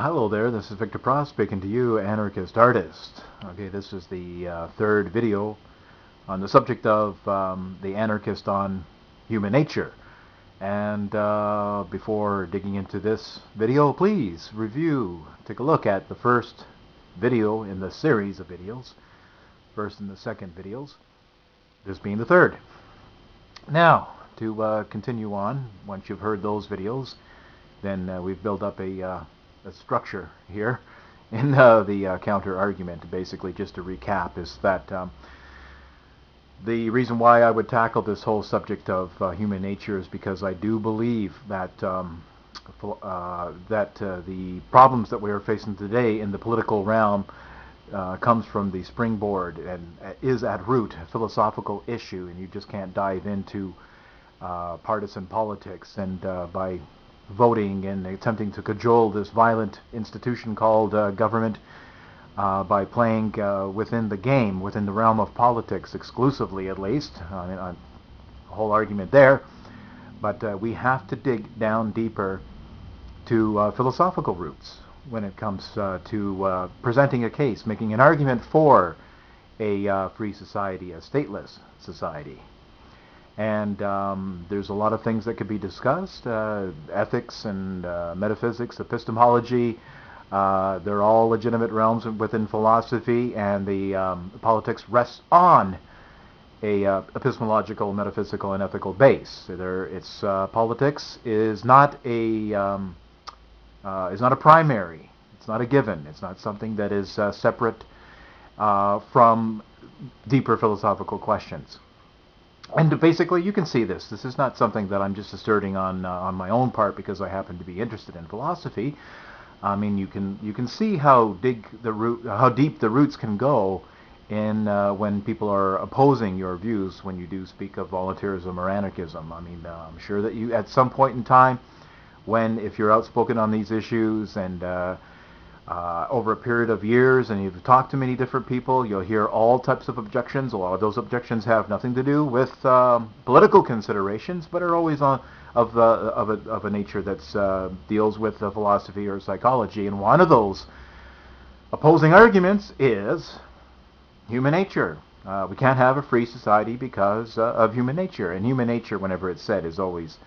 Hello there, this is Victor Prost speaking to you, anarchist artist. Okay, this is the third video on the subject of the anarchist on human nature. And before digging into this video, please take a look at the first video in the series of videos, first and the second videos, this being the third. Now, to continue on, once you've heard those videos, then we've built up a structure here in the counter-argument. Basically, just to recap, is that the reason why I would tackle this whole subject of human nature is because I do believe that the problems that we are facing today in the political realm comes from the springboard and is at root a philosophical issue, and you just can't dive into partisan politics and by voting and attempting to cajole this violent institution called government by playing within the game, within the realm of politics exclusively, at least. A whole argument there. But we have to dig down deeper to philosophical roots when it comes to presenting a case, making an argument for a free society, a stateless society. And there's a lot of things that could be discussed, ethics and metaphysics, epistemology. They're all legitimate realms within philosophy, and the politics rests on a epistemological, metaphysical, and ethical base. Politics is not a primary. It's not a given. It's not something that is separate from deeper philosophical questions. And basically, you can see this. This is not something that I'm just asserting on my own part because I happen to be interested in philosophy. I mean, you can see how deep the roots can go in when people are opposing your views when you do speak of volunteerism or anarchism. I mean, I'm sure that you, at some point in time, if you're outspoken on these issues and over a period of years, and you've talked to many different people, you'll hear all types of objections. A lot of those objections have nothing to do with political considerations, but are always of a nature that deals with philosophy or psychology. And one of those opposing arguments is human nature. We can't have a free society because of human nature. And human nature, whenever it's said, is always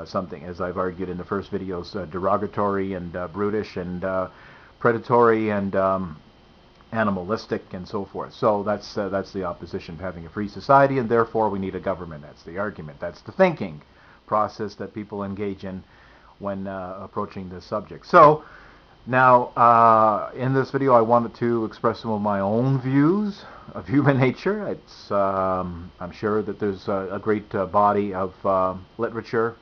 something, as I've argued in the first videos, derogatory and brutish and predatory and animalistic and so forth. So that's the opposition of having a free society, and therefore we need a government. That's the argument. That's the thinking process that people engage in when approaching this subject. So now in this video I wanted to express some of my own views of human nature. I'm sure that there's a great body of literature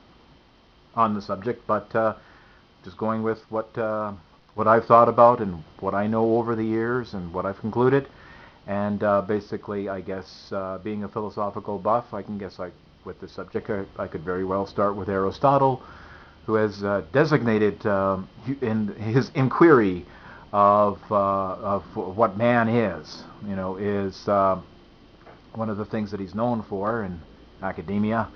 on the subject, but just going with what I've thought about and what I know over the years and what I've concluded. And basically, I guess, being a philosophical buff, with this subject, I could very well start with Aristotle, who has designated in his inquiry of what man is, is one of the things that he's known for in academia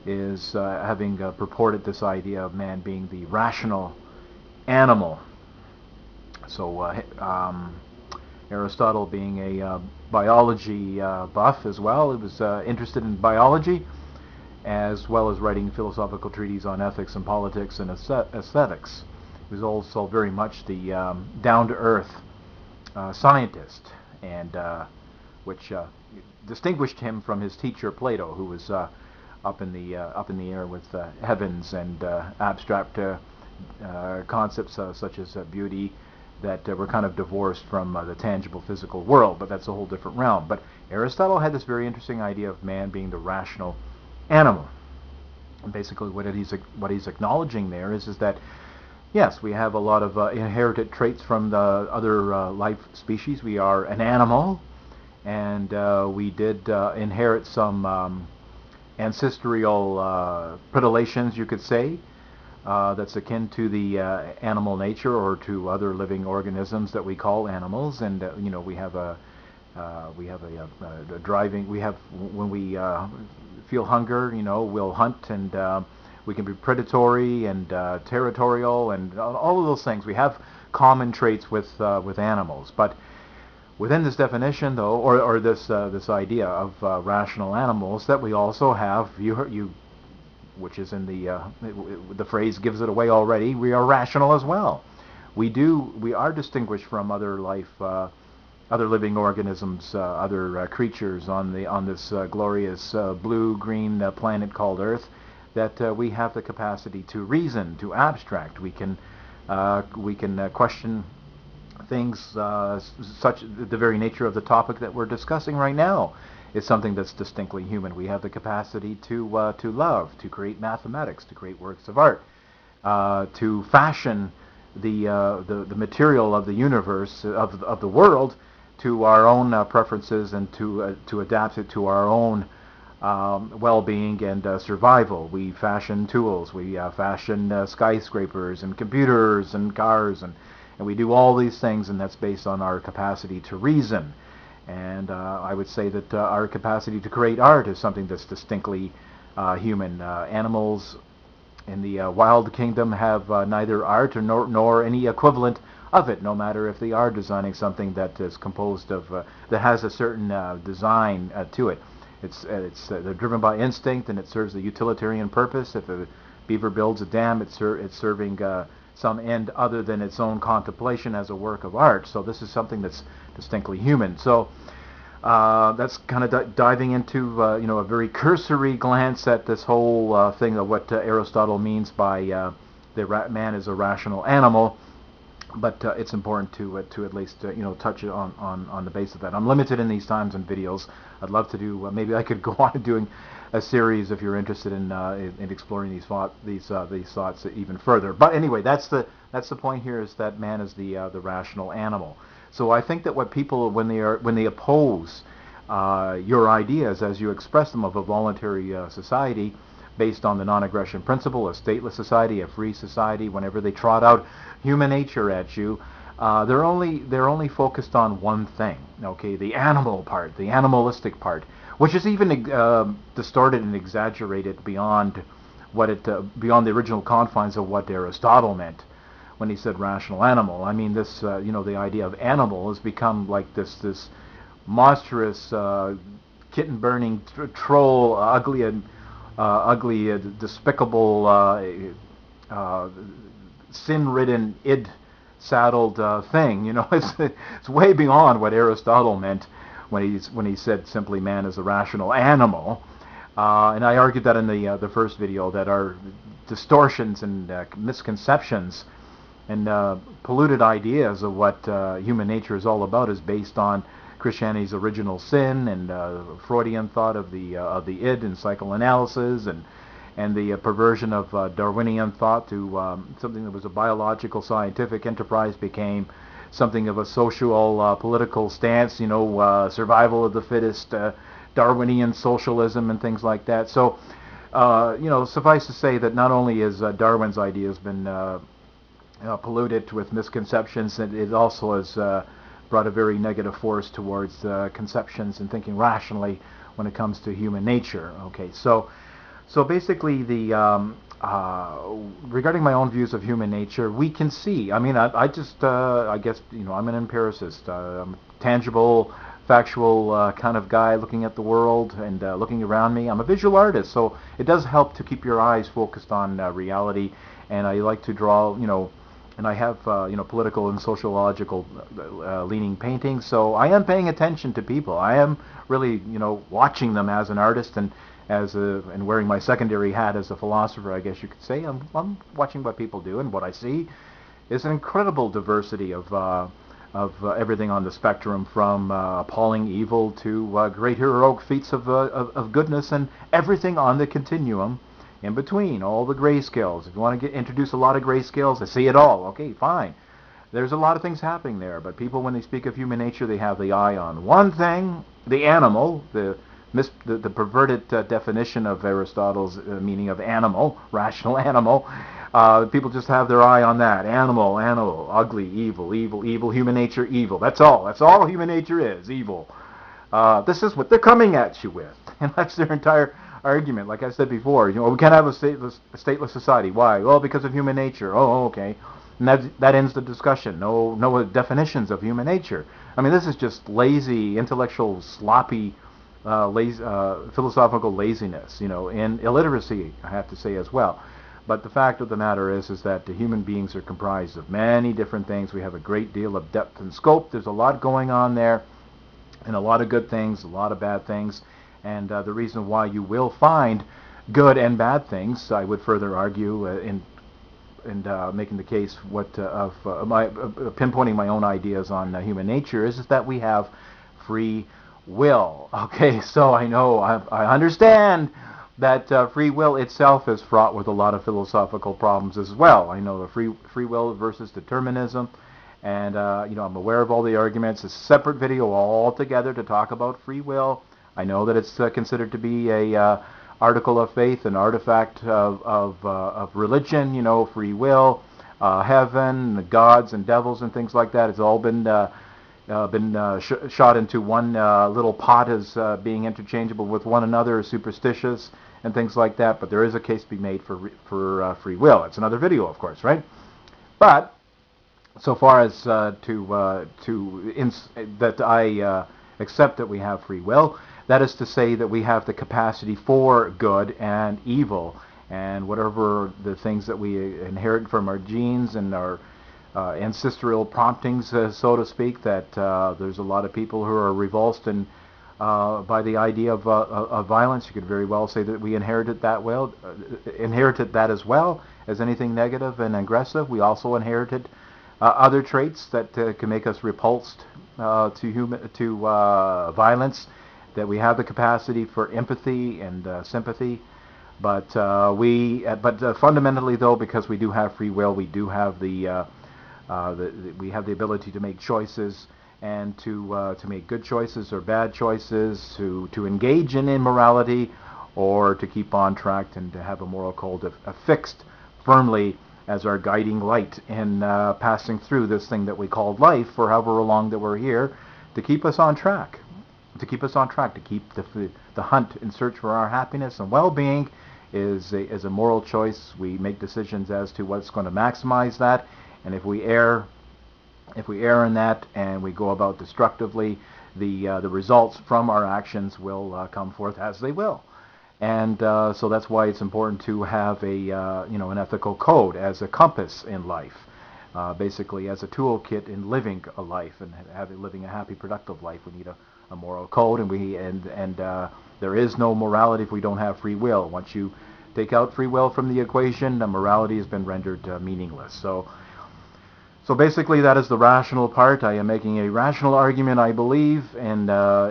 is having purported this idea of man being the rational animal. So Aristotle, being a biology buff as well, he was interested in biology, as well as writing philosophical treatises on ethics and politics and aesthetics. He was also very much the down-to-earth scientist, and which distinguished him from his teacher Plato, who was up in the air with heavens and abstract concepts such as beauty, that were kind of divorced from the tangible physical world, but that's a whole different realm. But Aristotle had this very interesting idea of man being the rational animal. And basically what he's acknowledging there is that, yes, we have a lot of inherited traits from the other life species. We are an animal, and we did inherit some ancestral predilections, you could say, that's akin to the animal nature or to other living organisms that we call animals. And we have a driving. When we feel hunger, we'll hunt, and we can be predatory and territorial and all of those things. We have common traits with animals. But within this definition, though, or this idea of rational animals, that we also have which is in the phrase gives it away already. We are rational as well. We are distinguished from other other living organisms, other creatures on this glorious blue-green planet called Earth. That we have the capacity to reason, to abstract. We can question things such the very nature of the topic that we're discussing right now is something that's distinctly human. We have the capacity to love, to create mathematics, to create works of art, to fashion the material of the universe of the world to our own preferences and to adapt it to our own well-being and survival. We fashion tools, we fashion skyscrapers and computers and cars, and we do all these things, and that's based on our capacity to reason. And I would say that our capacity to create art is something that's distinctly human. Animals in the Wilde kingdom have neither art nor any equivalent of it, no matter if they are designing something that is composed of that has a certain design to it. They're driven by instinct, and it serves a utilitarian purpose. If a beaver builds a dam, it's serving some end other than its own contemplation as a work of art. So this is something that's distinctly human. So that's kind of diving into a very cursory glance at this whole thing of what Aristotle means by man is a rational animal. But it's important to at least touch it on the base of that. I'm limited in these times and videos. I'd love to do maybe I could go on doing a series if you're interested in exploring these thoughts even further. But anyway, that's the point here, is that man is the rational animal. So I think that what people when they oppose your ideas as you express them of a voluntary society based on the non-aggression principle, a stateless society, a free society, whenever they trot out human nature at you, they're only focused on one thing. Okay, the animal part, the animalistic part, which is even distorted and exaggerated beyond beyond the original confines of what Aristotle meant when he said rational animal. I mean, this the idea of animal has become like this monstrous kitten-burning troll, ugly, despicable, sin-ridden, id-saddled thing. It's way beyond what Aristotle meant when he said simply man is a rational animal. And I argued that in the first video, that our distortions and misconceptions and polluted ideas of what human nature is all about is based on Christianity's original sin and Freudian thought of the id and psychoanalysis, and the perversion of Darwinian thought to something that was a biological scientific enterprise became something of a social political stance, survival of the fittest, Darwinian socialism and things like that. So suffice to say that not only has Darwin's ideas been polluted with misconceptions, it also has brought a very negative force towards conceptions and thinking rationally when it comes to human nature. Okay, so basically regarding my own views of human nature, we can see. I mean, I guess I'm an empiricist. I'm a tangible, factual kind of guy looking at the world and looking around me. I'm a visual artist, so it does help to keep your eyes focused on reality. And I like to draw, and I have political and sociological leaning paintings, so I am paying attention to people. I am really watching them as an artist, and and wearing my secondary hat as a philosopher, I guess you could say. I'm watching what people do, and what I see is an incredible diversity of everything on the spectrum, from appalling evil to great heroic feats of goodness, and everything on the continuum in between, all the grayscales. If you want to introduce a lot of grayscales, I see it all. Okay, fine. There's a lot of things happening there, but people, when they speak of human nature, they have the eye on one thing, the animal, the perverted definition of Aristotle's meaning of animal, rational animal. People just have their eye on that. Animal, ugly, evil, human nature, evil. That's all human nature is, evil. This is what they're coming at you with. And that's their entire argument. Like I said before, we can't have a stateless society. Why? Well, because of human nature. Oh, okay. And that ends the discussion. No definitions of human nature. I mean, this is just lazy, intellectual, sloppy, philosophical laziness, and illiteracy, I have to say as well. But the fact of the matter is that the human beings are comprised of many different things. We have a great deal of depth and scope. There's a lot going on there, and a lot of good things, a lot of bad things. And the reason why you will find good and bad things, I would further argue, in making the case of pinpointing my own ideas on human nature, is that we have free will. Okay, so I know, I understand that free will itself is fraught with a lot of philosophical problems as well. I know the free will versus determinism, and I'm aware of all the arguments. A separate video altogether to talk about free will. I know that it's considered to be a article of faith, an artifact of religion. Free will, heaven, the gods and devils and things like that. It's all been shot into one little pot as being interchangeable with one another, superstitious and things like that. But there is a case to be made for free will. It's another video, of course, right? But so far as that I accept that we have free will, that is to say that we have the capacity for good and evil, and whatever the things that we inherit from our genes and our ancestral promptings, so to speak, that there's a lot of people who are revulsed and by the idea of violence. You could very well say that we inherited that as well as anything negative and aggressive. We also inherited other traits that can make us repulsed to violence. That we have the capacity for empathy and sympathy, but fundamentally, though, because we do have free will, we do have we have the ability to make choices, and to make good choices or bad choices, to engage in immorality, or to keep on track and to have a moral code affixed firmly as our guiding light in passing through this thing that we called life for however long that we're here, to keep us on track. To keep the hunt in search for our happiness and well-being is a moral choice. We make decisions as to what's going to maximize that, and if we err in that and we go about destructively, the results from our actions will come forth as they will. And so that's why it's important to have an ethical code as a compass in life, basically as a toolkit in living a life and living a happy, productive life. We need a moral code, and there is no morality if we don't have free will. Once you take out free will from the equation, morality has been rendered meaningless. So basically, that is the rational part. I am making a rational argument, I believe, and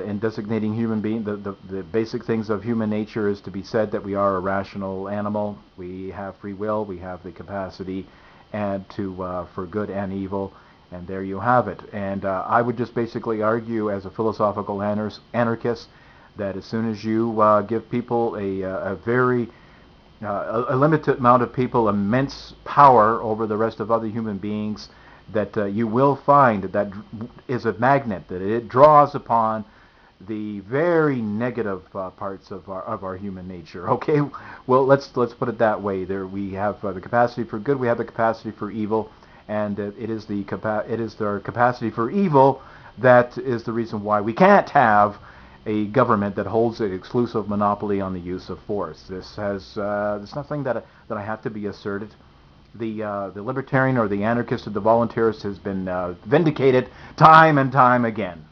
in designating human being. The basic things of human nature is to be said that we are a rational animal. We have free will. We have the capacity and for good and evil. And there you have it. And I would just basically argue as a philosophical anarchist that as soon as you give people a limited amount of people immense power over the rest of other human beings, that you will find that is a magnet, that it draws upon the very negative parts of our human nature. Okay, well let's put it that way. There we have the capacity for good, we have the capacity for evil. And it is their capacity for evil that is the reason why we can't have a government that holds an exclusive monopoly on the use of force. There's nothing that I have to be asserted. The libertarian or the anarchist or the voluntarist has been vindicated time and time again.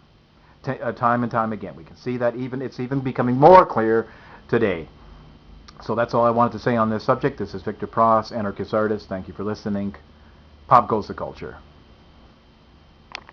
Time and time again. We can see that it's even becoming more clear today. So that's all I wanted to say on this subject. This is Victor Pross, anarchist artist. Thank you for listening. Pop goes the culture.